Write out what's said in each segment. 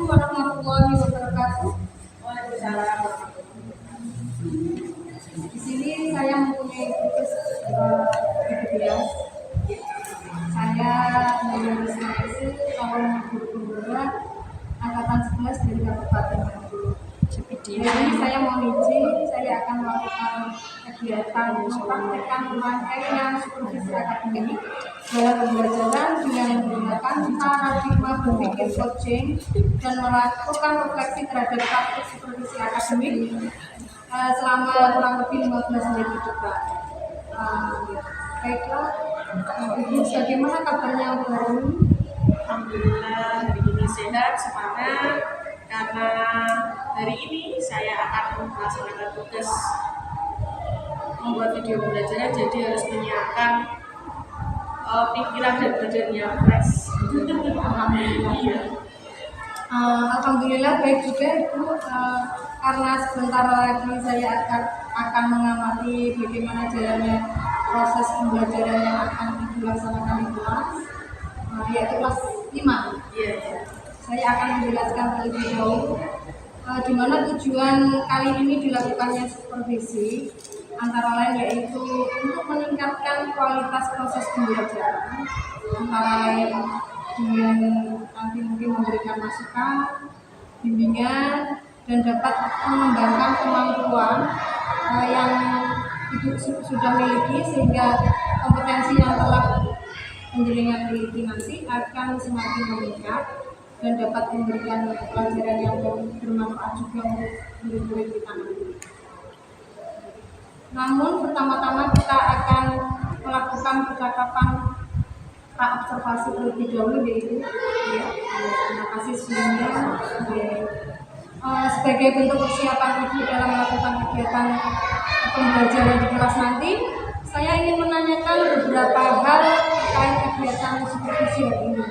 Assalamualaikum warahmatullahi wabarakatuh. Waalaikumsalam. Di sini saya mempunyai tugas ya. Saya menjadi seleksi calon guru pembela angkatan 11 dari Kabupaten Bandung. Jadi saya mohon izin, saya akan melakukan kegiatan mempraktekkan rangkaian supervisi akademik dalam pembelajaran dengan menggunakan paradigma berpikir coaching dan melakukan refleksi terhadap praktik supervisi akademik selama kurang lebih 15 menit ke depan. Baiklah, Ibu, bagaimana kabarnya hari ini? Alhamdulillah hari ini sehat, semangat. Karena hari ini saya akan melaksanakan tugas membuat video pembelajaran, jadi harus menyiapkan pikiran dan badan yang fresh. Alhamdulillah. Iya. Alhamdulillah baik juga Ibu, karena sebentar lagi saya akan mengamati bagaimana jalannya proses pembelajaran yang akan dilaksanakan di kelas, yaitu kelas 5. Iya. Saya akan menjelaskan terlebih dahulu di mana tujuan kali ini dilakukannya supervisi, antara lain yaitu untuk meningkatkan kualitas proses pembelajaran, antara lain dengan nanti mungkin memberikan masukan, bimbingan, dan dapat mengembangkan kemampuan yang Ibu sudah miliki, sehingga kompetensi yang telah penjenengan miliki nanti akan semakin meningkat dan dapat memberikan pelajaran yang bermanfaat juga untuk murid-murid kita nanti. Namun pertama-tama kita akan melakukan percakapan observasi terlebih dahulu, yaitu terima kasih sebelumnya sebagai bentuk persiapan Ibu dalam melakukan kegiatan pembelajaran di kelas nanti. Saya ingin menanyakan beberapa hal terkait kegiatan supervisi hari ini.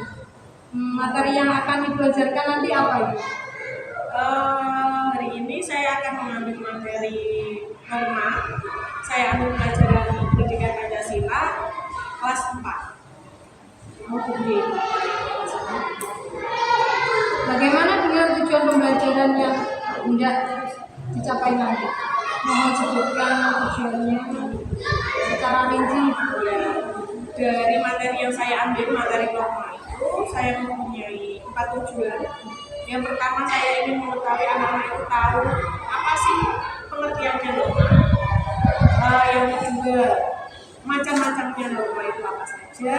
Materi yang akan dipelajarkan nanti apa Ibu? Hari ini saya akan mengambil materi norma. Saya ambil pelajaran pendidikan Pancasila kelas 4. Oke. Bagaimana dengan tujuan pembelajaran yang hendak dicapai nanti? Mohon sebutkan tujuannya secara rinci. Dari materi yang saya ambil, materi norma itu saya mempunyai 4 tujuan. Yang pertama, saya ingin mengetahui anak-anak itu tahu apa sih pengertiannya norma. Yang kedua, macam-macamnya norma itu apa saja.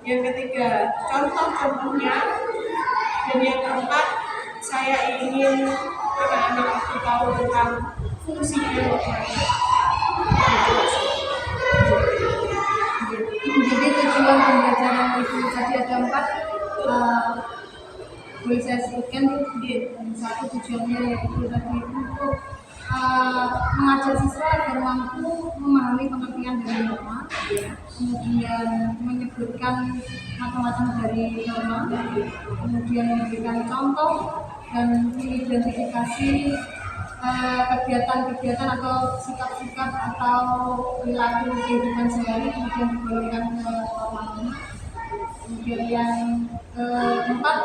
Yang ketiga, contoh-contohnya. Dan yang keempat, saya ingin anak-anak itu tahu tentang fungsinya norma itu. Jadi tujuan pembelajaran itu tadi ada 4. Boleh saya sebutkan satu tujuannya yaitu tadi untuk mengajar siswa agar mampu memahami pengertian dari norma, kemudian menyebutkan macam-macam dari norma, kemudian memberikan contoh dan mengidentifikasi kegiatan-kegiatan atau sikap-sikap atau perilaku kehidupan sehari, kemudian digolongkan ke norma. Kemudian yang keempat,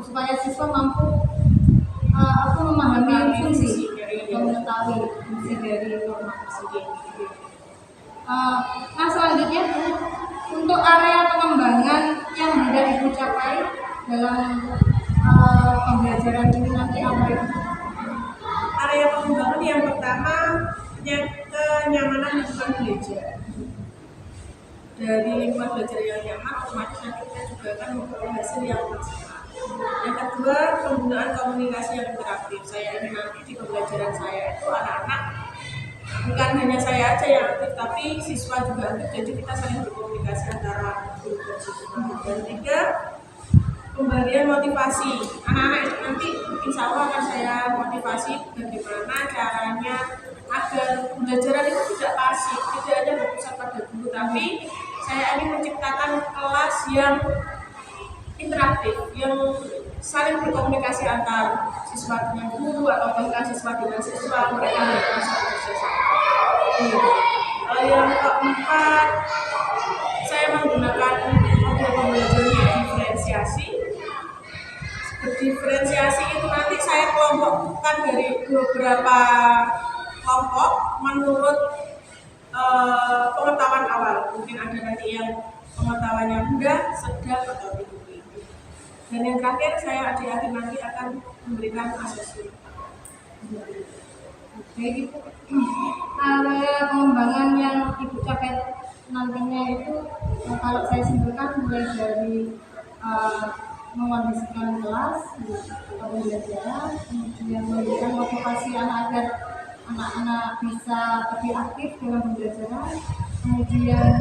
supaya siswa mampu memahami fungsi atau mengetahui fungsi dari norma tersebut. Nah, selanjutnya Bu, untuk area pengembangan yang hendak Ibu capai dalam pembelajaran ini nanti apa itu? Area pengembangan yang pertama, kenyamanan lingkungan belajar. Dari lingkungan belajar yang nyaman, otomatis nanti kita juga akan memperoleh hasil yang maksimal. Yang kedua, penggunaan komunikasi yang interaktif. Saya ingin nanti di pembelajaran saya itu anak-anak bukan hanya saya aja yang aktif, tapi siswa juga aktif. Jadi kita saling berkomunikasi antara guru dan siswa. Dan tiga, pemberian motivasi. Anak-anak itu nanti insya Allah akan saya motivasi bagaimana caranya agar pembelajaran itu tidak pasif, tidak hanya berpusat pada guru, tapi saya ingin menciptakan kelas yang interaktif, yang saling berkomunikasi antar siswa dengan guru atau bahkan siswa dengan siswa, mereka bisa bersama. Yang keempat, saya menggunakan model pembelajaran diferensiasi. diferensiasi itu nanti saya kelompokkan dari beberapa kelompok menurut pengetahuan awal. Mungkin ada nanti yang pengetahuannya mudah, sedang, atau tinggi. Dan yang terakhir saya di akhir nanti akan memberikan asesmen. Baik Ibu, area pengembangan yang Ibu capai nantinya itu kalau saya simpulkan mulai dari mengkondisikan kelas, pembelajaran, kemudian memberikan motivasi agar anak-anak bisa lebih aktif dalam pembelajaran, kemudian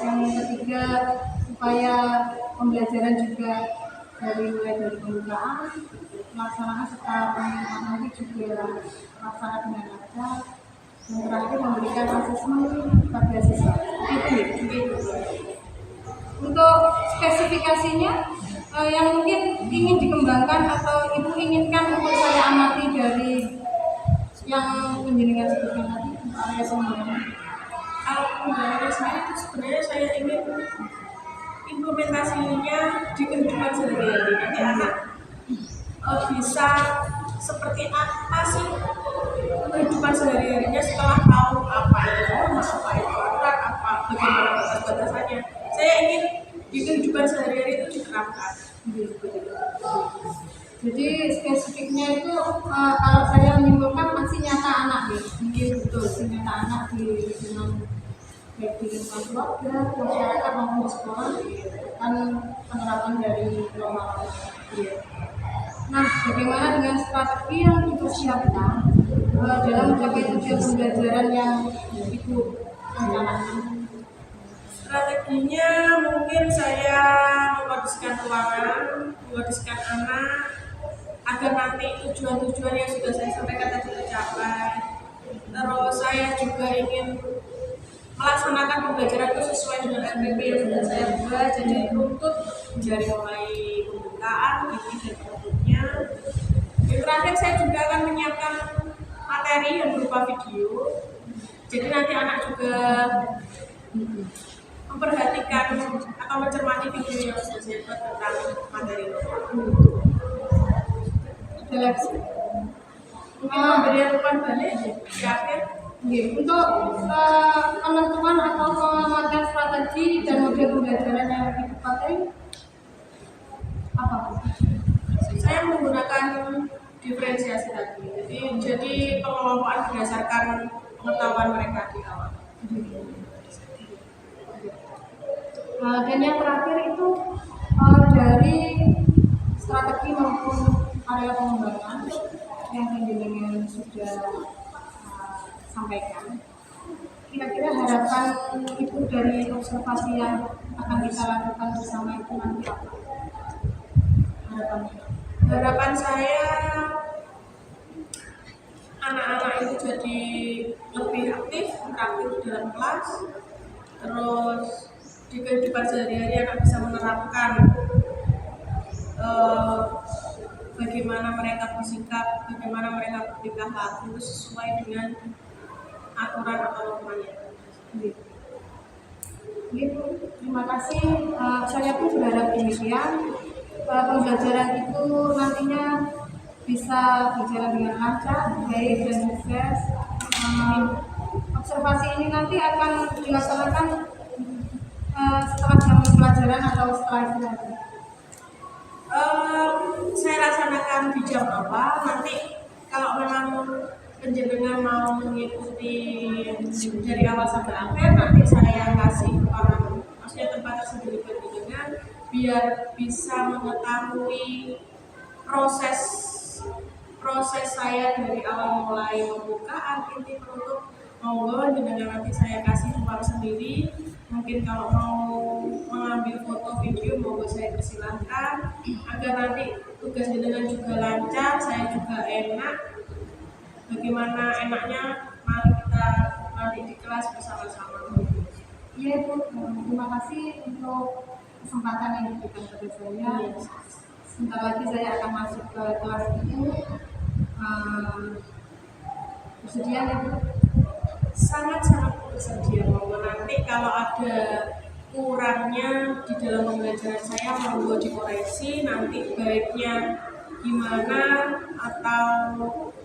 yang ketiga supaya pembelajaran juga mulai dari pembukaan, pelaksanaan serta penerimaan nanti juga pelaksanaan dengan lancar, dan terakhir memberikan asesmen pada siswa. Itu ya. Untuk spesifikasinya yang mungkin ingin dikembangkan atau Ibu inginkan untuk saya amati dari yang penjenengan sebutkan tadi area pengembangan. Kalau pengembangan sendiri itu sebenarnya saya ingin implementasinya di kehidupan sehari-hari. Nanti anak bisa seperti apa sih kehidupan sehari-harinya setelah tahu apa itu apa itu aturan, apa bagaimana batas-batasannya. Saya ingin di kehidupan sehari-hari itu diterapkan. Jadi spesifiknya itu kalau saya menyimpulkan masih nyata anak ya, mungkin betul nyata anak di lingkungan baik di lingkungan keluarga, masyarakat maupun di sekolah kan penerapan dari normal. Nah, bagaimana dengan strategi yang dipersiapkan dalam mencapai tujuan pembelajaran yang Ibu rencanakan? Strateginya mungkin saya mengkondisikan ruangan, mengkondisikan anak agar nanti tujuan-tujuan yang sudah saya sampaikan tadi tercapai. Terus saya juga ingin melaksanakan pembelajaran itu sesuai dengan SPP yang sudah saya buat, jadi runtut dari mulai pembukaan, ini dan penutupnya. Yang terakhir saya juga akan menyiapkan materi yang berupa video, jadi nanti anak juga memperhatikan atau mencermati video yang sudah saya buat tentang materi itu. Mungkin pemberian umpan balik di akhir. Untuk penentuan atau pengamatan strategi dan model pembelajaran yang dipakai apa? Saya menggunakan diferensiasi tadi. Jadi pengelompokan berdasarkan pengetahuan mereka di awal. Dan yang terakhir itu dari strategi maupun area pengembangan yang penjenengan sudah sampaikan. Kira-kira harapan Ibu dari observasi yang akan kita lakukan bersama itu nanti apa? Harapan saya anak-anak itu jadi lebih aktif, interaktif dalam kelas. Terus di kehidupan sehari-hari anak bisa menerapkan bagaimana mereka bersikap, bagaimana mereka bertingkah laku sesuai dengan aturan atau normanya. Gitu. Terima kasih. Saya pun berharap demikian. Pembelajaran itu nantinya bisa berjalan dengan lancar, baik dan sukses. Observasi ini nanti akan dilaksanakan setelah jam pelajaran atau setelah istirahat. Saya laksanakan di jam awal. Nanti kalau memang penjenengan mau mengikuti dari awal sampai akhir, nanti saya kasih orang, maksudnya tempat tersendiri penjenengan biar bisa mengetahui proses saya dari awal mulai pembukaan, inti penutup. Monggo jenengan nanti saya kasih ruang sendiri. Mungkin kalau mau mengambil foto video monggo saya persilahkan agar nanti tugas jenengan juga lancar, saya juga enak. Bagaimana enaknya, mari kita nanti di kelas bersama-sama. Iya Bu, terima kasih untuk kesempatan yang diberikan kepada saya. Sebentar lagi saya akan masuk ke kelas itu. Bersedia ya Bu? Sangat-sangat bersedia. Monggo nanti kalau ada kurangnya di dalam pembelajaran saya mau dikoreksi, nanti baiknya gimana, atau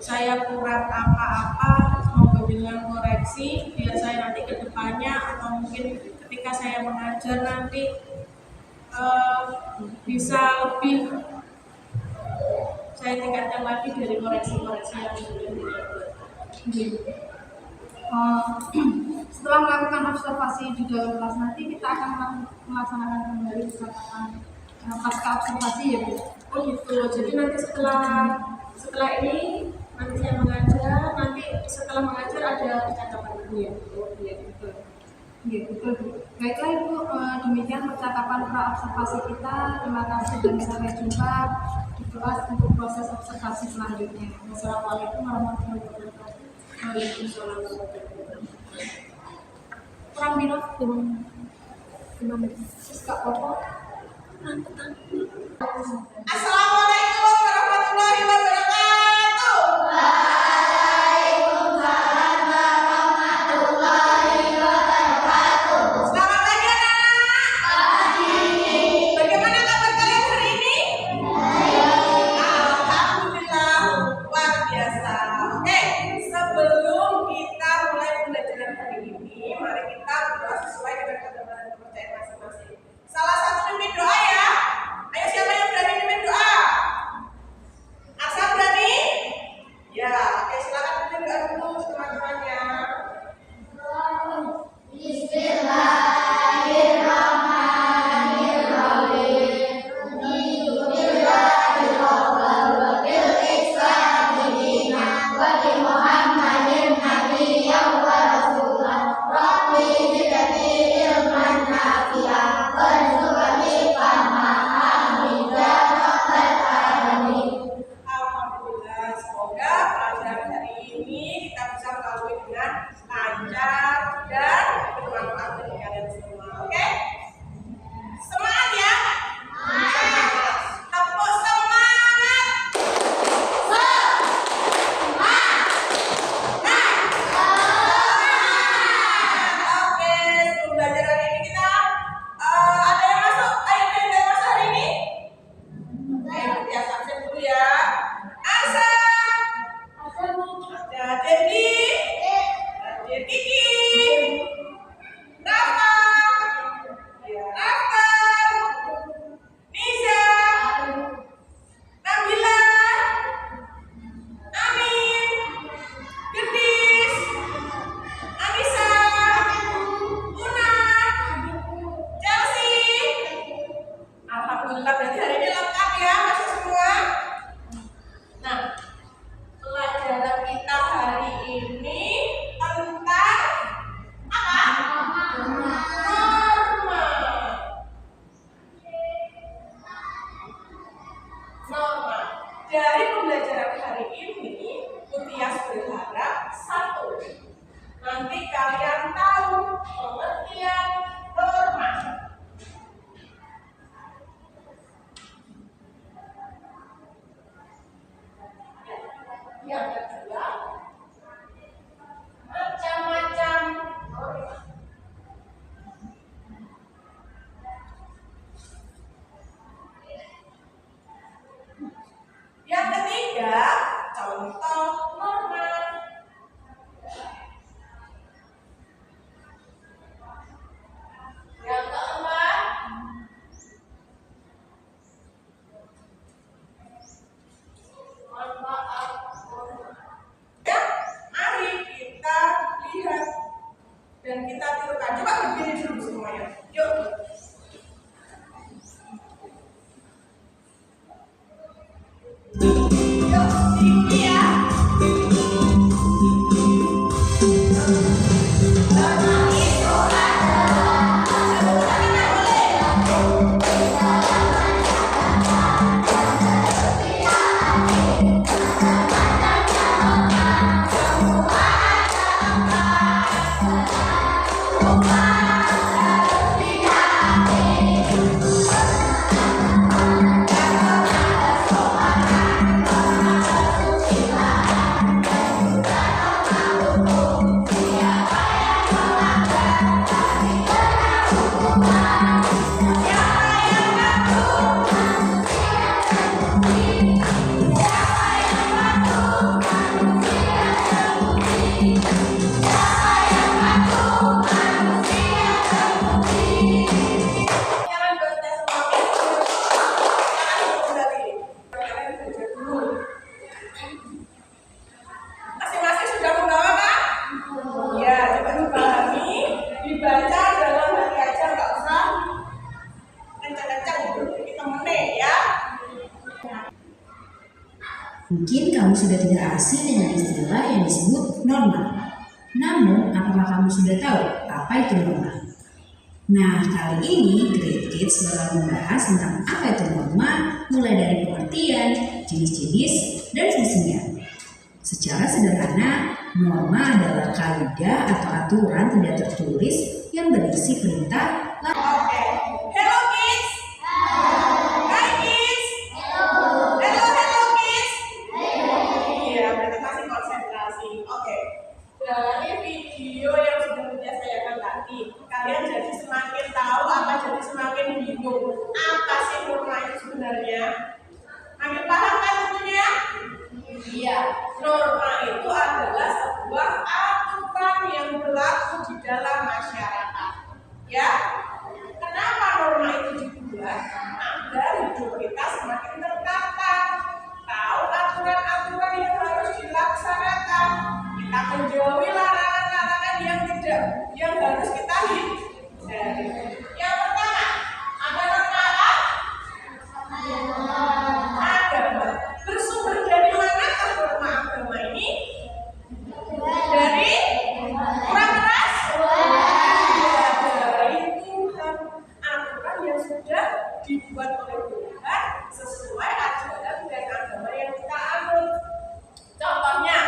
saya kurang apa-apa semoga dengan koreksi biar saya nanti ke depannya atau mungkin ketika saya mengajar nanti bisa lebih saya tingkatkan lagi dari koreksi-koreksi yang sudah dilakukan. Setelah melakukan observasi di dalam kelas nanti kita akan melaksanakan kembali percakapan pasca observasi ya Bu. Oh gitu. Jadi nanti setelah ini nanti saya mengajar, nanti setelah mengajar ada percakapan dulu ya. Oh iya betul. Iya betul Bu. Baiklah Ibu, demikian percakapan pra observasi kita. Terima kasih dan sampai jumpa di kelas untuk proses observasi selanjutnya. Wassalamualaikum warahmatullahi wabarakatuh. Waalaikumsalam warahmatullahi wabarakatuh. Kurang minum, Siska pokok. Assalamualaikum warahmatullahi wabarakatuh. Selamat pagi anak-anak. Bagaimana kabar kalian hari ini? Alhamdulillah, luar biasa. Oke, sebelum kita mulai pembelajaran hari ini, mari kita berdoa sesuai dengan kebenaran kepercayaan masing-masing. Salah satu pimpin doa ya. Ayo siapa yang berani pimpin doa? Asa berani? Ya, oke silakan pimpin doa dulu untuk teman-temannya. Alhamdulillah, semoga pelajaran hari ini kita bisa melalui dengan lancar dan bermanfaat bagi kalian semua. Oke? Semangat ya! Semangat! Tepuk semangat! Oke, sebelum belajar hari ini kita ada yang masuk? Ayo yang masuk hari ini? Ayo biasa absen dulu ya. Asa. Ada Dendi. Ada Kiki. Rafa. Ya, Rafa. Nisa. Nabila. Amin. Gendis. Anissa. Una. Chelsea. Alhamdulillah berarti hari ini lengkap ya masuk semua. Nah, pelajaran kita hari ini tentang apa? Norma. Norma. Dari pembelajaran hari ini, Utias berharap satu, nanti kalian tahu pengertian norma. Yang kedua, macam-macam norma. Yang ketiga, contoh Mungkin kamu sudah tidak asing dengan istilah yang disebut norma. Namun, apakah kamu sudah tahu apa itu norma? Nah, kali ini Great Kids bakal membahas tentang apa itu norma, mulai dari pengertian, jenis-jenis, dan fungsinya. Secara sederhana, norma adalah kaidah atau aturan tidak tertulis yang berisi perintah. Oke. Hello kids. Hai kids. Hello kids. Iya, berarti masih konsentrasi. Oke. Dari video yang sudah saya kan tadi, kalian jadi semakin tahu apa jadi semakin bingung. Apa sih norma itu sebenarnya? Makin paham kan tentunya? Iya, norma itu adalah sebuah aturan yang berlaku di dalam masyarakat. Ya, kenapa norma itu dibuat? Agar hidup kita semakin tertata, tahu aturan-aturan yang harus dilaksanakan, kita menjauhi larangan-larangan yang harus kita hindari. Yang pertama, ada norma apa? Agama. Bersumber dari mana norma agama ini? Dari kurang keras? Dari Tuhan. Aturan yang sudah dibuat oleh Tuhan sesuai ajaran dan agama yang kita anut. Contohnya,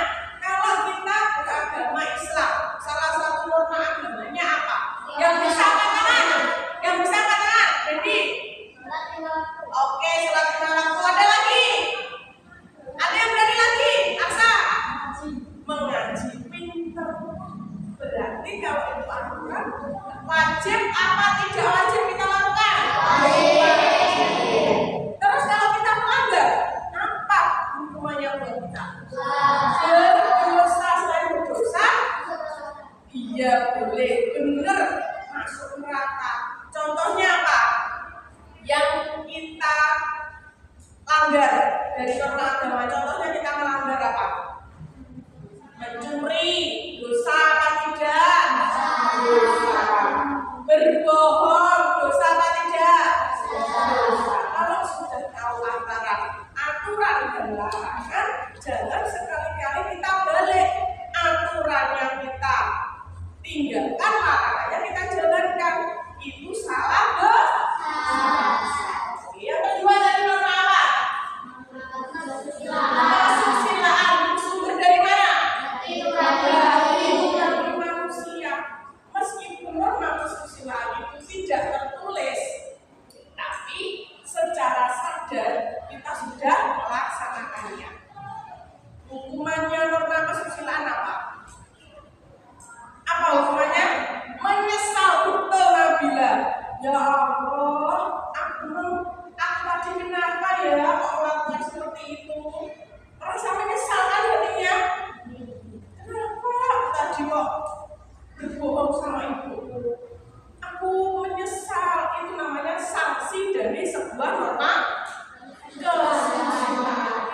kalau kita beragama Islam, salah satu norma agamanya apa? Yang bisa angkat tangan. Jadi, oke, sholat lima waktu. Ada lagi? Ada yang berani lagi? Aksa? Mengaji pinter. Berarti kalau itu aturan, wajib apa tidak wajib kita lakukan? Wajib. Terus kalau kita melanggar, apa hukumannya buat kita? Berdosa. Selain berdosa, iya boleh, benar masuk neraka. Contohnya apa? Yang kita langgar dari norma agama. Contohnya kita melanggar apa? Mencuri, dosa apa tidak? Dosa. Berbohong, dosa apa tidak? Dosa. Kalau sudah tahu antara aturan dan larangan, jangan sekali-kali kita balik. Aturan yang kita tinggalkan, larangannya kita jalankan. Itu salah dosa. Yang kedua dari norma apa? Kesusilaan. Sumber dari mana? Dari manusia. Meskipun norma kesusilaan itu tidak tertulis, tapi secara sadar kita sudah melaksanakannya. Hukumannya norma kesusilaan apa? Apa hukumannya? Menyesal betul Nabila. Ya Allah, aku tadi kenapa ya kok melakukan seperti itu? Rasa menyesal kan hatinya? Kenapa tadi kok berbohong sama ibuku? Aku menyesal. Itu namanya sanksi dari sebuah norma kesusilaan.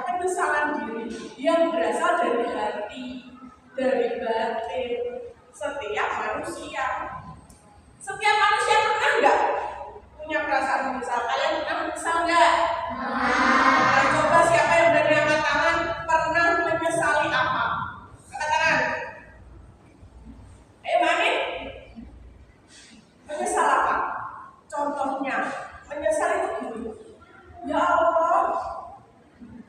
Penyesalan diri yang berasal dari hati, dari batin. Setiap manusia pernah nggak punya perasaan menyesal? Kalian pernah menyesal nggak? Nah, coba siapa yang berani angkat tangan pernah menyesali apa? Angkat tangan. Mani? Menyesal apa? Contohnya, menyesal itu gini. Ya Allah,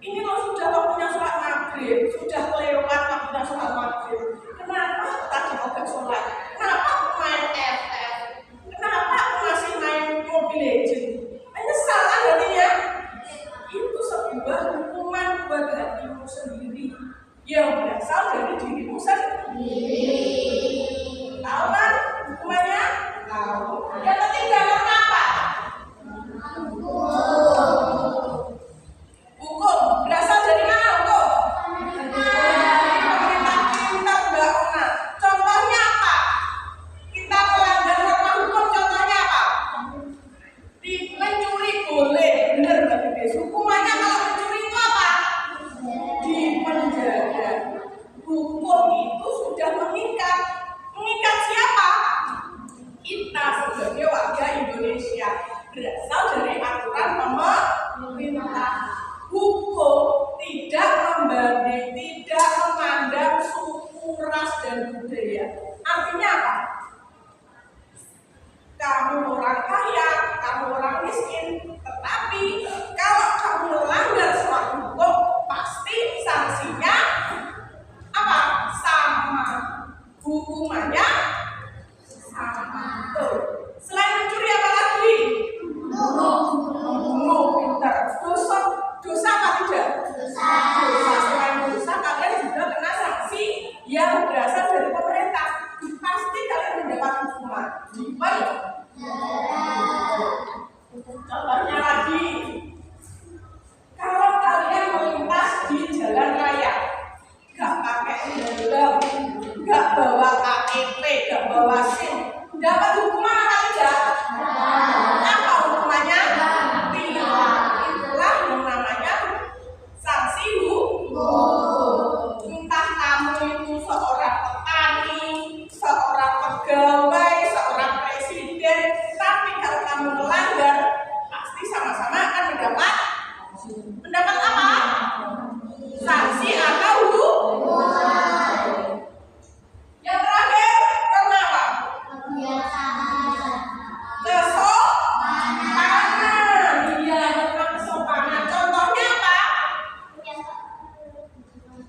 ini loh sudah waktunya sholat maghrib, sudah lewat waktunya sholat maghrib. Kenapa tadi mau gak sholat? Kenapa aku main FF? Kenapa aku masih main Mobile Legends? Menyesal kan artinya? Itu sebuah hukuman buat hatimu sendiri yang berasal dari dirimu sendiri. Tahu kan hukumannya? Tahu. Yang ketiga norma apa? Hukum. Berasal dari mana hukum? Pemerintah kita berlakukan. Contohnya apa? Kita melanggar norma hukum. Contohnya apa? Mencuri boleh, benar nggak guys? Hukumannya kalau mencuri itu apa? Di penjara. Mendapat apa? Sanksi atau hukuman. Yang terakhir, karena apa? Kesopanan. Iya, karena kesopanan. Contohnya apa?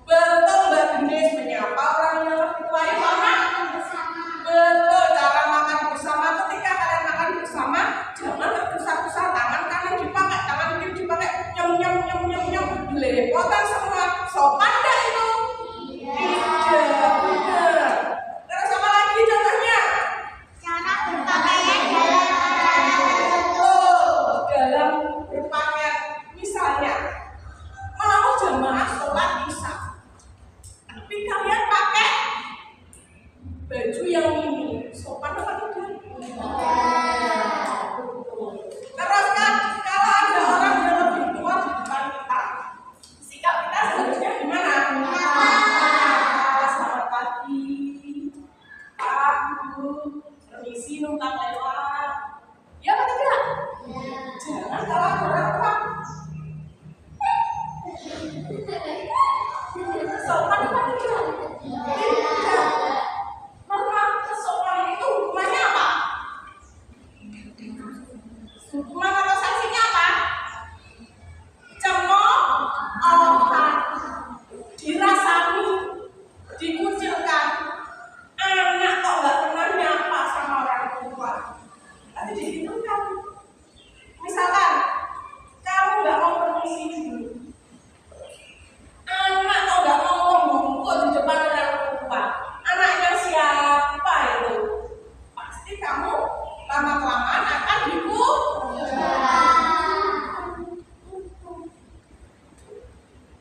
Betul, Mbak Gendis, menyapa orang yang lebih tua itu apa? Betul, cara makan bersama. Ketika kalian makan bersama, jangan tergesa-gesa, tangan kanan dipakai, tangan kiri dipakai, nyem, belepotan semua. Sopan enggak itu? Tidak, benar. Terus apa lagi contohnya? Dalam berpakaian, misalnya mau jamaah sholat isya, tapi kalian pakai baju yang ini, sopan apa tidak? Terus kan kalau ada orang yang lebih tua di depan kita, sikap kita seharusnya gimana? Selamat pagi, Pak, Bu, permisi numpang lewat. Ya apa tidak? Jangan kalau ada orang tua. Sopan apa tidak? Tidak. Norma kesopanan itu hukumannya apa? Hukuman atau sanksinya apa? Cemoohan, dirasani, dikucilkan. Anak kok nggak pernah nyapa sama orang tua, nanti dihitungkan. Misalkan kamu nggak mau permisi dulu, anak kok nggak mau ngomong di depan orang tua, anaknya siapa itu? Pasti kamu lama-kelamaan akan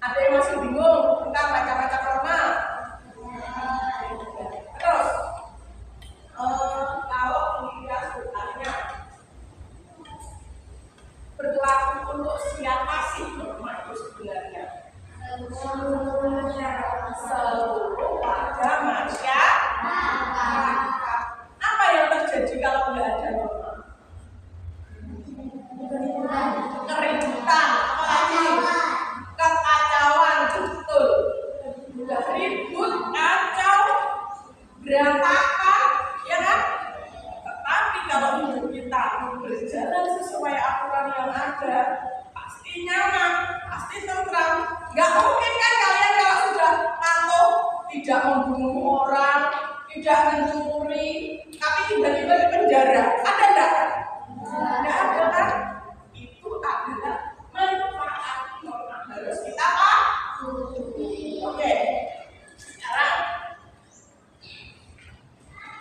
Ada yang masih bingung tentang baca-baca norma? Terus, kalau dia sebenarnya berlaku untuk siapa sih norma itu sebenarnya? Seluruh warga masyarakat. Apa yang terjadi kalau nggak ada norma? Keributan, apalagi kekacauan, betul. Udah ribut, kacau, berantakan, ya kan? Tetapi kalau hidup kita berjalan sesuai aturan yang ada, pasti nyaman, pasti tentram. Nggak mungkin kan kalian kalau sudah patuh, tidak membunuh orang, tidak mencuri, tapi tiba-tiba di penjara, ada enggak? Nggak ada kan? Itu adalah manfaat norma, harus kita pahami. Oke, sekarang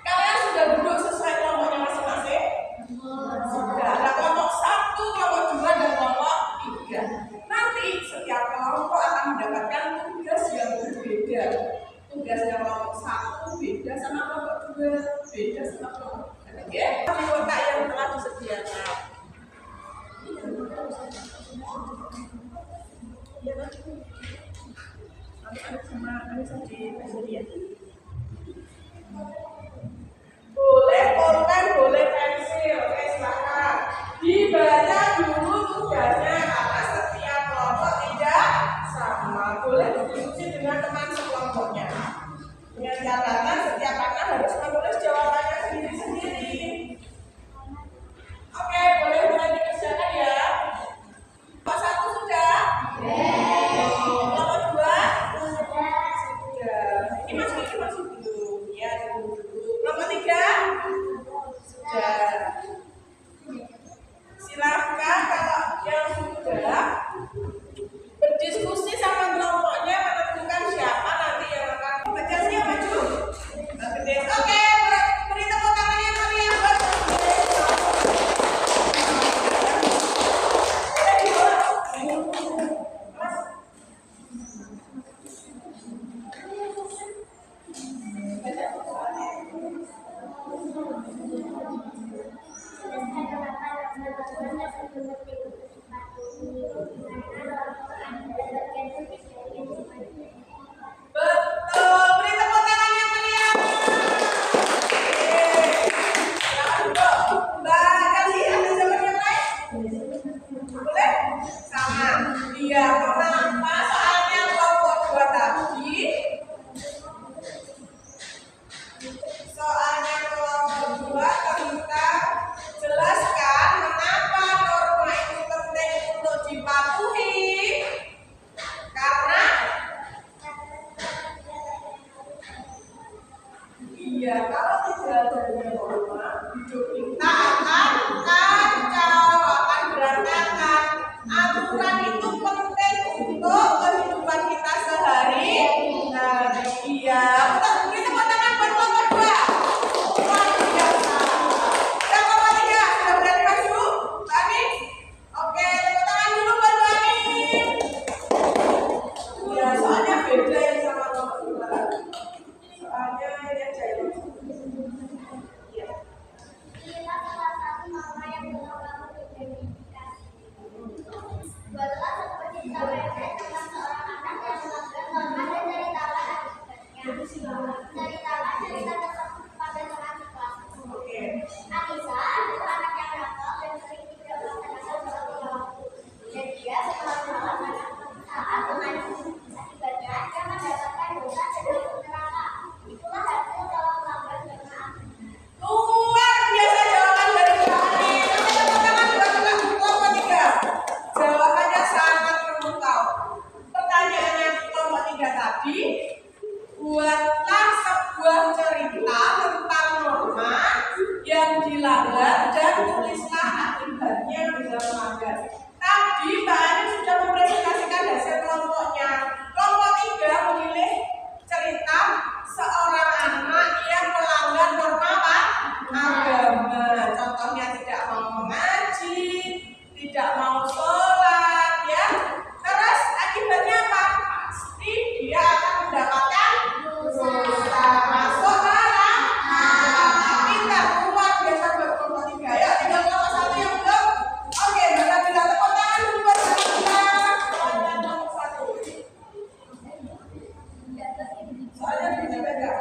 kalian sudah duduk sesuai kelompoknya masing-masing? Sudah. Ada kelompok 1, kelompok 2, dan kelompok 3. Nanti setiap kelompok akan mendapatkan tugas yang berbeda. Tugasnya kelompok 1 beda sama kelompok 2, beda sama kelompok 3. Iya, kenapa? Soalnya kelompok 2 tadi. Soalnya kelompok 2 kita jelaskan mengapa norma itu penting untuk dipatuhi. Karena iya, kalau tidak adanya norma, hidup kita akan kacau, akan berantakan. Aturan itu penting untuk kehidupan kita sehari-hari. Iya, betul. Kita mau tangan buat kelompok 2. Luar biasa. Ya, kelompok 3 sudah berani maju? Tani? Oke, tepuk tangan dulu buat Tani. Ya, soalnya beda ya sama kelompok 2. Soalnya ini aja ya. Iya. Inilah salah satu norma yang belum kamu identifikasi. Buatlah seperti tawaran tentang seorang anak yang melanggar norma dan ceritakan akibatnya. Ceritakan cerita tersebut pada teman kelas. Oke. Anissa adalah anak yang nakal dan sering tidak melaksanakan suatu waktu. Dan dia setelah melaksanakan saat mengaji. Akibatnya dia mendapatkan dosa dan masuk neraka. Itulah hasil dalam melanggar norma. Luar biasa jawaban dari kami. Tepuk tangan buat kelompok 3. Jawabannya sangat memukau. Pertanyaannya kelompok 3 tadi, buatlah sebuah cerita tentang norma yang dilanggar dan tulislah akibatnya bila melanggar. Tadi Mbak Ani sudah mempresentasikan hasil kelompoknya. Kelompok 3 memilih cerita seorang anak yang melanggar norma apa? Agama. Contohnya tidak mau mengaji, tidak mau sholat, ya. Terus akibatnya apa? Pasti dia akan mendapatkan dosa, masuk neraka. Pintar, luar biasa buat kelompok 3. Ya, tinggal kelompok 1 yang belum. Oke, Mbak Nabila, tepuk tangan dulu buat kita. Soalnya kelompok 1. Soalnya beda-beda.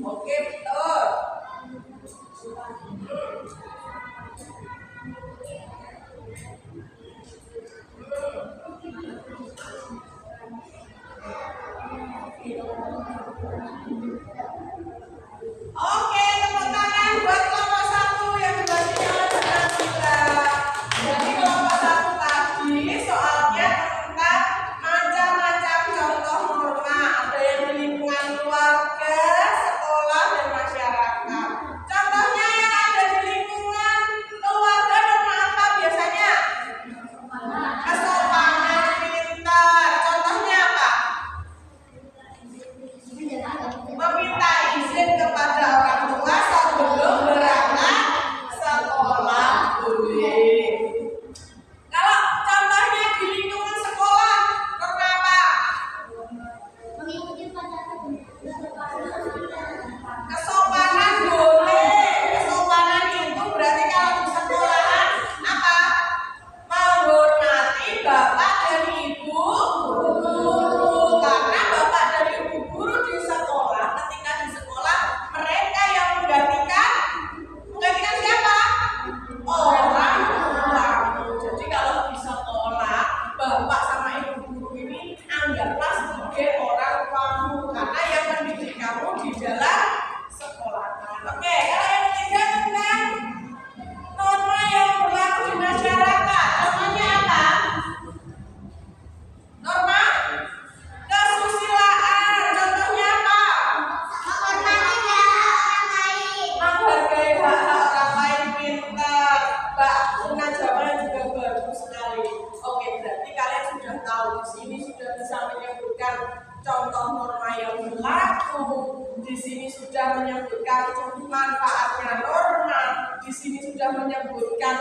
Oke, betul. Oke, tepuk tangan buat kelompok 1 yang berhasil dengan kita. Jadi kelompok 1 tadi soalnya tentang macam-macam contoh norma. Ada yang di lingkungan keluarga, sekolah, dan masyarakat. Contohnya yang ada di lingkungan keluarga norma apa biasanya? Kesopanan, pintar. Contohnya apa? Meminta izin kepada orang tua sebelum berangkat sekolah boleh. Kalau contohnya di lingkungan sekolah, norma apa? Mengikuti pelajaran Kesopanan boleh. Kesopanan itu berarti kalau di sekolahan apa? Menghormati bapak dan ibu guru. Karena bapak dan ibu guru di sekolah, ketika di sekolah mereka yang menggantikan siapa? Orang tua. Jadi kalau di sekolah bapak sama ibu guru ini anggaplah sebagai orang tuamu karena yang mendidik kamu di dalam sekolah. Oke, kalau yang ketiga tentang norma yang berlaku di masyarakat. Normanya apa? Norma kesusilaan. Contohnya apa? Menghargai hak-hak orang lain, pintar. Mbak Una jawabannya juga bagus sekali. Oke, berarti kalian sudah tahu di sini sudah bisa menyebutkan contoh norma yang berlaku. Di sini sudah menyebutkan manfaatnya norma. Di sini sudah menyebutkan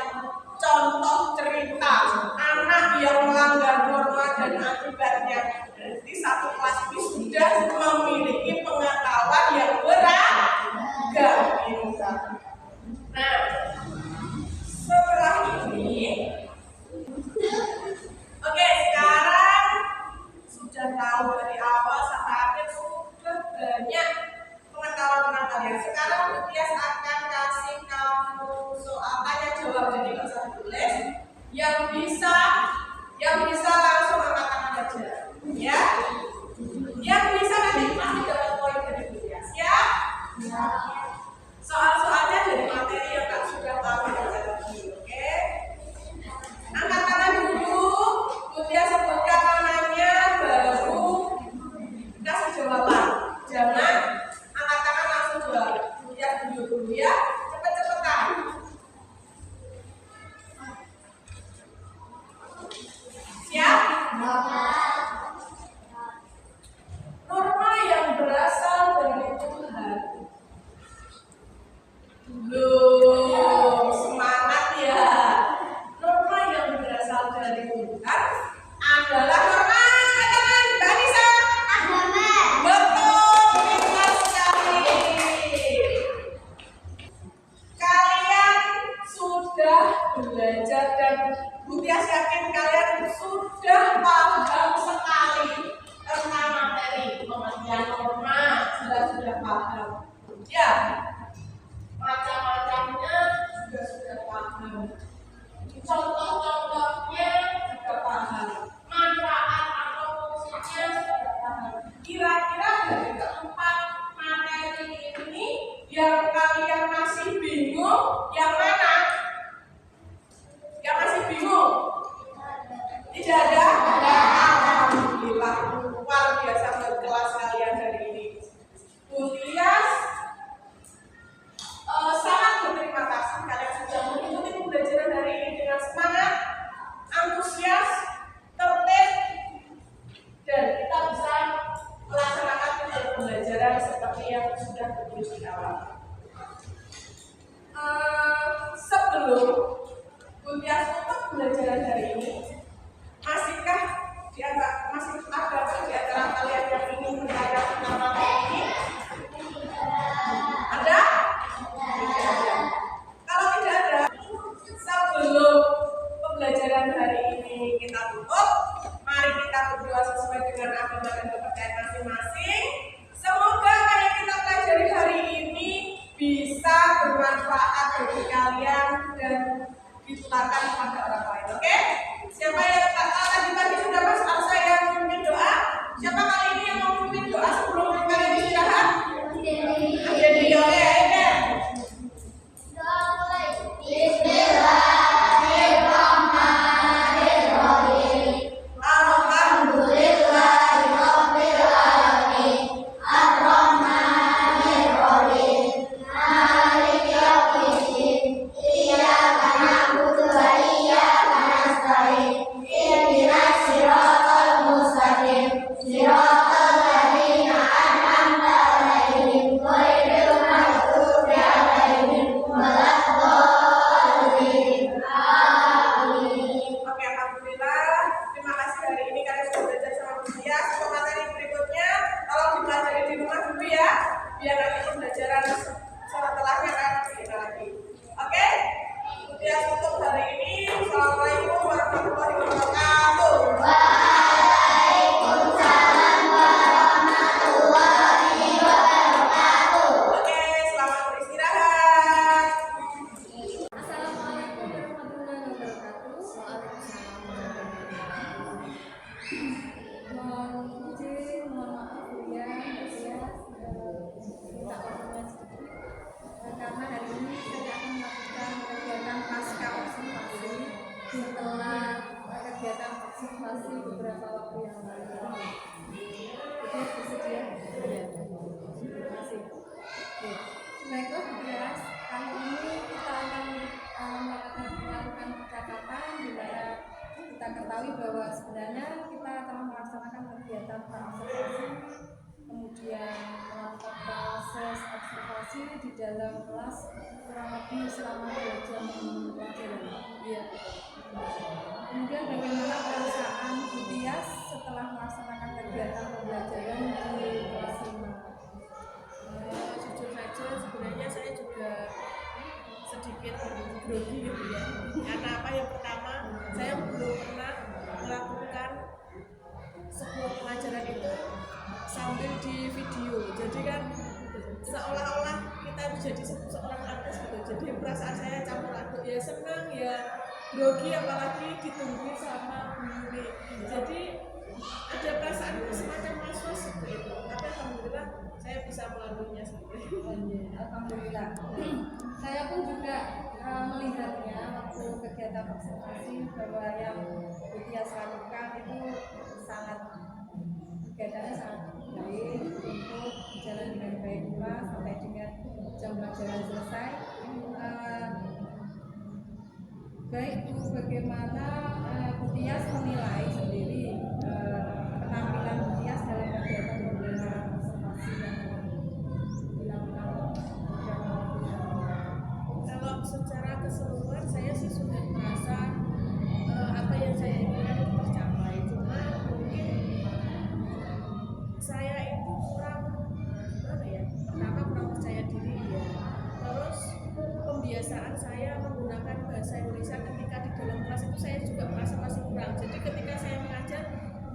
contoh cerita anak yang melanggar norma dan akibatnya. Berarti satu kelas ini sudah memiliki pengetahuan yang beragam. Nah, setelah ini bisa langsung angkat tangan aja, ya. Yang bisa nanti pasti dapat poin dari Budias, ya. Soal-soalnya dari materi yang Kak sudah tahu lagi, oke? Angkat tangan dulu, Budias sebutkan namanya, baru kasih jawaban. Jangan angkat tangan langsung jawab. Budias dulu ya, cepet-cepetan. Siap? Norma yang berasal dari Tuhan. Belum semangat ya. Norma yang berasal dari Tuhan adalah norma katakan Mbak Nisa. Betul, pintar sekali. Kalian sudah belajar dan Budias yakin kalian sudah paham sekali tentang materi pengertian norma, sudah paham. Ya, macam-macamnya juga sudah paham. Contoh-contohnya juga paham. Manfaat atau fungsinya sudah paham. Kira-kira dari keempat materi ini yang kalian masih bingung, yang mana? Yang masih bingung? Tidak ada? Alhamdulillah, luar biasa berkelas kalian hari ini. Budias sangat berterima kasih kalian sudah mengikuti pembelajaran hari ini dengan semangat, antusias, tertib, dan kita bisa melaksanakan pembelajaran seperti yang sudah tertulis di awal. Sebelum Budias untuk pembelajaran hari ini, masih ada di antara kalian yang ingin belajar tentang materi ini? Ada? Tidak ada. Kalau tidak ada, sebelum pembelajaran hari ini kita tutup, mari kita berdoa sesuai dengan agama dan kepercayaan masing-masing. Semoga apa yang kita pelajari hari ini bisa bermanfaat bagi kalian dan ditularkan kepada orang lain. Oke? Siapa yang tadi pagi sudah Mas Arsa yang memimpin doa? Siapa kali ini yang mau memimpin doa sebelum kalian istirahat? Jadi oke, ayo. Biar nanti pembelajaran setelahnya kan kita lagi. Oke? Budias untuk hari ini. Assalamualaikum warahmatullahi wabarakatuh. Waalaikumsalam warahmatullahi wabarakatuh. Oke, selamat beristirahat. Assalamualaikum warahmatullahi wabarakatuh. Mohon izin, mohon maaf ya, minta pertemuan sedikit karena hari ini saya akan melakukan kegiatan pasca observasi setelah kegiatan observasi beberapa waktu yang lalu. Jadi bersedia? Terima kasih. Baiklah, Budias, kali ini kita akan melakukan percakapan di mana kita ketahui bahwa sebenarnya kita telah melaksanakan kegiatan observasi, kemudian melakukan proses observasi di dalam kelas kurang lebih selama 2 jam pelajaran. Iya. Kemudian bagaimana perasaan Budias setelah melaksanakan kegiatan pembelajaran di kelas 5? Jujur saja sebenarnya saya juga sedikit grogi gitu ya. Karena apa, yang pertama saya belum pernah melakukan sebuah pelajaran itu sambil di video. Jadi kan seolah-olah kita jadi seorang artis gitu. Jadi perasaan saya campur aduk, ya senang ya grogi apalagi ditunggu sama guru. Jadi ada perasaan semacam was-was seperti itu. Tapi alhamdulillah saya bisa melaluinya sendiri. Alhamdulillah. Saya pun juga melihatnya waktu kegiatan observasi bahwa yang Budias lakukan itu sangat kegiatannya sangat baik untuk berjalan dengan baik pula sampai dengan jam pelajaran selesai. Baik Bu, bagaimana Budias menilai sendiri penampilan Budias dalam kegiatan pembelajaran observasi yang dilakukan? Kalau secara keseluruhan saya sih sudah merasa apa yang saya inginkan itu tercapai. Cuma mungkin saya itu kurang gimana ya? Pertama kurang percaya diri ya. Terus pembiasaan saya menggunakan bahasa Indonesia ketika di dalam kelas itu saya juga merasa masih kurang. Jadi ketika saya mengajar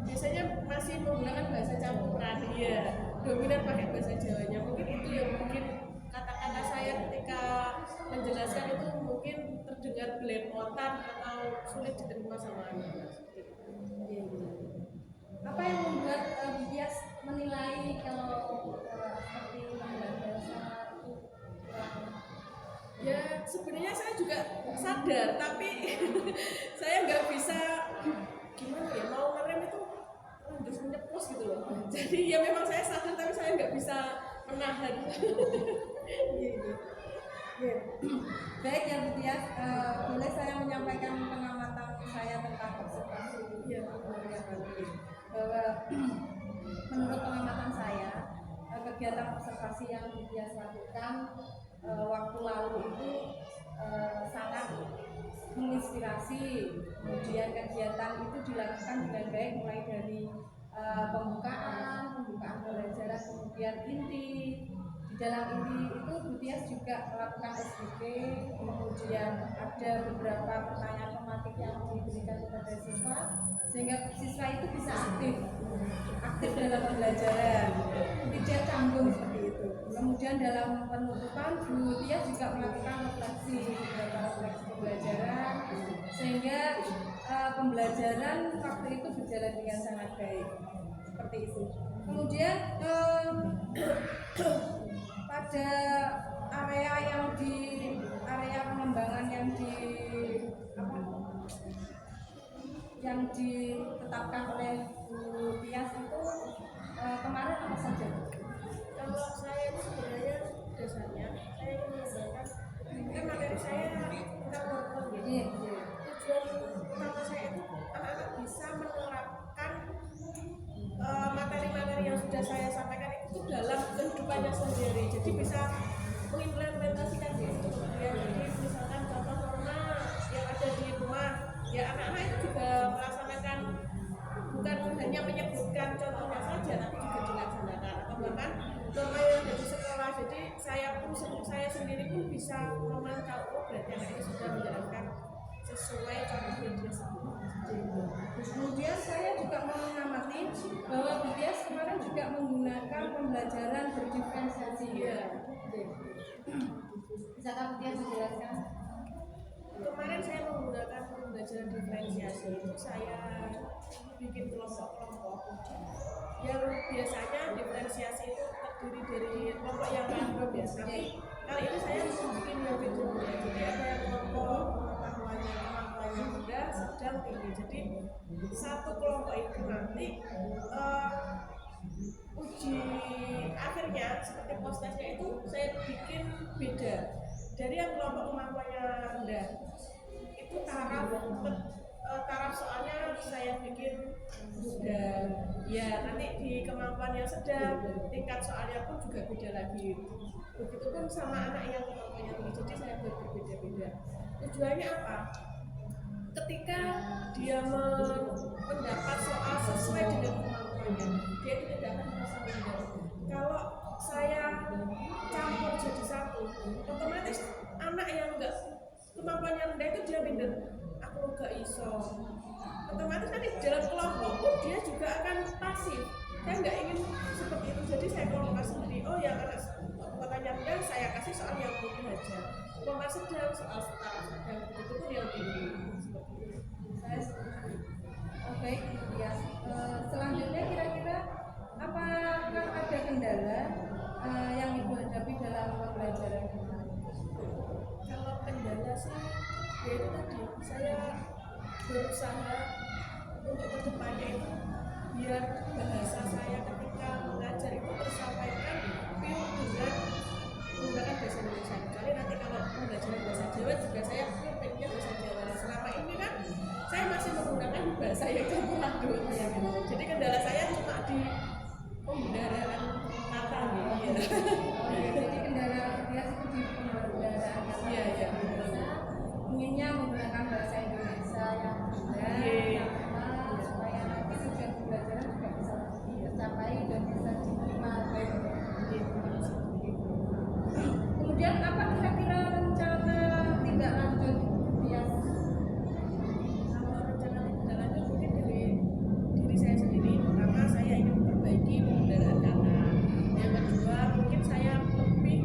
biasanya masih menggunakan bahasa campuran ya, dominan pakai bahasa Jawanya. Mungkin itu yang mungkin kata-kata saya ketika menjelaskan itu mungkin terdengar belepotan atau sulit diterima sama anak. Apa yang membuat Budias menilai kalau seperti penggunaan bahasa itu Ya sebenarnya saya juga sadar, tapi saya nggak bisa gimana ya, mau ngerem itu harus menyepos gitu loh. Jadi ya memang saya sadar tapi saya nggak bisa menahan. Gitu. Ya. Baik ya Budias, boleh saya menyampaikan pengamatan saya tentang observasi Ya. bahwa menurut pengamatan saya kegiatan observasi yang Budias lakukan waktu lalu itu sangat menginspirasi. Kemudian kegiatan itu dilakukan dengan baik mulai dari pembukaan pembelajaran, kemudian inti. Di dalam inti itu Budias juga melakukan SBK, kemudian ada beberapa pertanyaan tematik yang diberikan kepada siswa sehingga siswa itu bisa aktif dalam pembelajaran, tidak canggung seperti itu. Kemudian dalam penutupan Budias juga melakukan beberapa refleksi pembelajaran sehingga pembelajaran waktu itu berjalan dengan sangat baik seperti itu. Kemudian pada area pengembangan yang ditetapkan oleh Budias itu kemarin apa saja? Kalau saya itu sebenarnya dasarnya saya ingin mengembangkan kan materi saya tentang hormon gitu. Tujuan utama saya itu anak-anak bisa menerapkan materi-materi yang sudah saya sampaikan itu dalam kehidupannya sendiri. Jadi bisa mengimplementasikan itu. Ya, jadi misalkan contoh norma yang ada di rumah, ya anak-anak itu juga melaksanakan, bukan hanya menyebutkan contohnya saja, tapi juga dilaksanakan. Atau bahkan norma yang ada di sekolah. Jadi saya sendiri pun bisa memantau, oh berarti anak ini sudah menjalankan sesuai contoh yang dia sebut. Kemudian saya juga mengamati bahwa Budias kemarin juga menggunakan pembelajaran berdiferensiasi. Iya. Bisakah Budias menjelaskan? Kemarin saya menggunakan pembelajaran diferensiasi itu saya bikin kelompok-kelompok yang biasanya diferensiasi itu terdiri dari kelompok yang random ya, tapi kali ini saya bikin yang beda. Jadi ada yang kelompok pengetahuannya rendah, sedang, tinggi. Jadi satu kelompok itu nanti uji akhirnya seperti postesnya itu saya bikin beda. Dari yang kelompok kemampuannya rendah itu taraf soalnya saya bikin mudah. Ya nanti di kemampuan yang sedang tingkat soalnya pun juga beda lagi. Begitupun sama anak yang kemampuannya tinggi. Jadi saya buat berbeda-beda. Tujuannya apa? Ketika dia mendapat soal sesuai dengan kemampuannya, dia tidak akan merasa minder. Kalau saya campur jadi satu, otomatis anak yang enggak kemampuannya rendah itu dia minder. Aku enggak iso. Otomatis nanti dalam kelompok pun dia juga akan pasif. Saya enggak ingin seperti itu. Jadi saya kelompok sendiri. Oh yang anak kemampuannya rendah saya kasih soal yang mudah aja. Kelompok sedang soal setara sedang, begitu pun yang tinggi. berusaha untuk kedepannya itu biar bahasa saya ketika mengajar itu tersampaikan pure dengan menggunakan bahasa Indonesia. Kecuali nanti kalau pembelajaran bahasa Jawa juga saya pengennya bahasa Jawa. Nah, selama ini kan saya masih menggunakan bahasa yang campur aduk. Jadi kendala saya cuma di pembendaharaan kata gitu. Jadi kendala dia itu di pembelajaran kata. Iya. Inginnya menggunakan bahasa Indonesia yang benar, yang tepat, supaya nanti tujuan pembelajaran juga bisa tercapai dan bisa diterima baik. Kemudian apa kira-kira rencana tindak lanjut Bias? Kalau rencana tidak lanjut mungkin dari diri saya sendiri. Pertama, saya ingin memperbaiki pembendaharaan kata. Yang kedua, mungkin saya lebih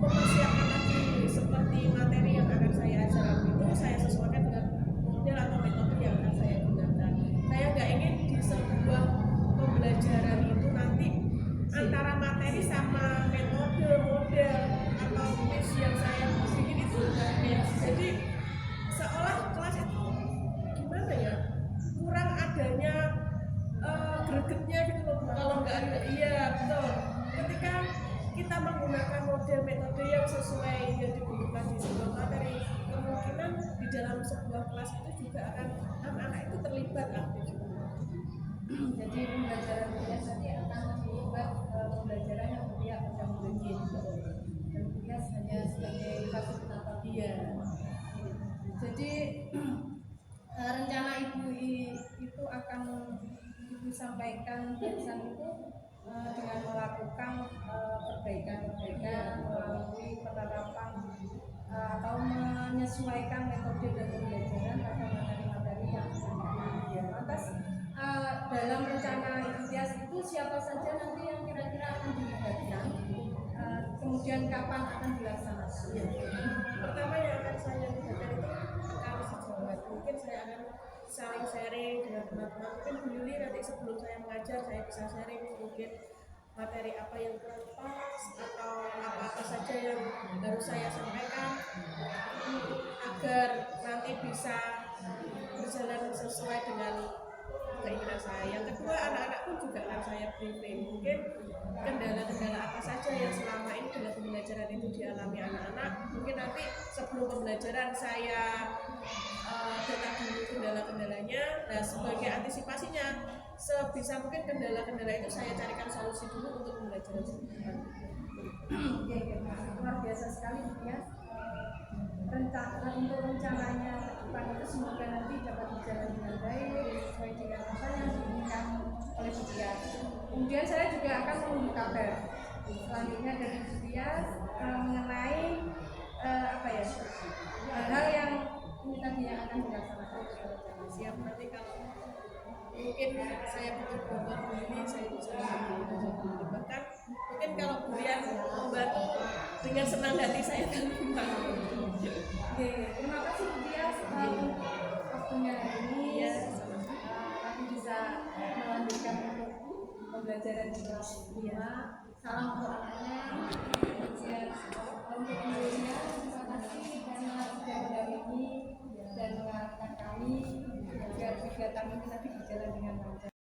mempersiapkan lagi seperti materi yang akan saya ajarkan itu saya sesuaikan dengan model atau metode yang akan saya gunakan. Saya nggak ingin di sebuah pembelajaran itu nanti antara materi sama metode, model atau tes yang saya bikin itu nggak match. Jadi seolah kelas itu gimana ya, kurang adanya gregetnya gitu loh. Kalau nggak ada, iya betul, ketika kita menggunakan model metode yang sesuai yang dibutuhkan di sebuah materi, kemungkinan di dalam sebuah kelas itu juga akan anak-anak itu terlibat aktif. Jadi pembelajaran Bias nanti akan melibat pembelajaran yang berpihak pada murid. Dan Bias hanya sebagai fasilitator. Iya. Jadi rencana ibu itu akan ibu sampaikan barusan itu dengan melakukan perbaikan-perbaikan melalui penerapan atau menyesuaikan metode dan pembelajaran pada materi-materi yang ada. Lantas dalam rencana Bias itu siapa saja nanti yang kira-kira akan dilibatkan, kemudian kapan akan dilaksanakan? Ya. Pertama yang akan saya libatkan itu kali sejawat. Mungkin saya akan saling sharing dengan teman-teman. Mungkin Bu Yuli nanti sebelum saya mengajar saya bisa sharing mungkin materi apa yang kurang pas atau apa-apa saja yang harus saya sampaikan agar nanti bisa berjalan sesuai dengan keinginan saya. Yang kedua, anak-anak pun juga akan saya briefing mungkin kendala-kendala apa saja yang selama ini dalam pembelajaran itu dialami anak-anak. Mungkin nanti sebelum pembelajaran saya data dulu kendala-kendalanya. Nah, sebagai antisipasinya sebisa mungkin kendala-kendala itu saya carikan solusi dulu untuk pembelajaran selanjutnya. Oke, luar biasa sekali ya. Untuk rencananya ke depan itu semoga nanti dapat berjalan dengan baik sesuai dengan apa yang diinginkan oleh Bias. Kemudian saya juga akan menunggu kabar selanjutnya dari Bias mengenai hal-hal yang ini tadi yang akan dilaksanakan. Siap, nanti kalau mungkin saya butuh bantuan Bu Yuli, saya bisa membantu. Bahkan mungkin kalau Brian membantu dengan senang hati saya akan membantu. Oke, terima kasih Bu Bias untuk waktunya hari ini. Iya, Nanti bisa melanjutkan untuk pembelajaran di kelas 5. Salam untuk anaknya. Kemudian untuk gurunya terima kasih karena sudah mendampingi dan mengarahkan kami agar kegiatan ini nanti berjalan dengan lancar.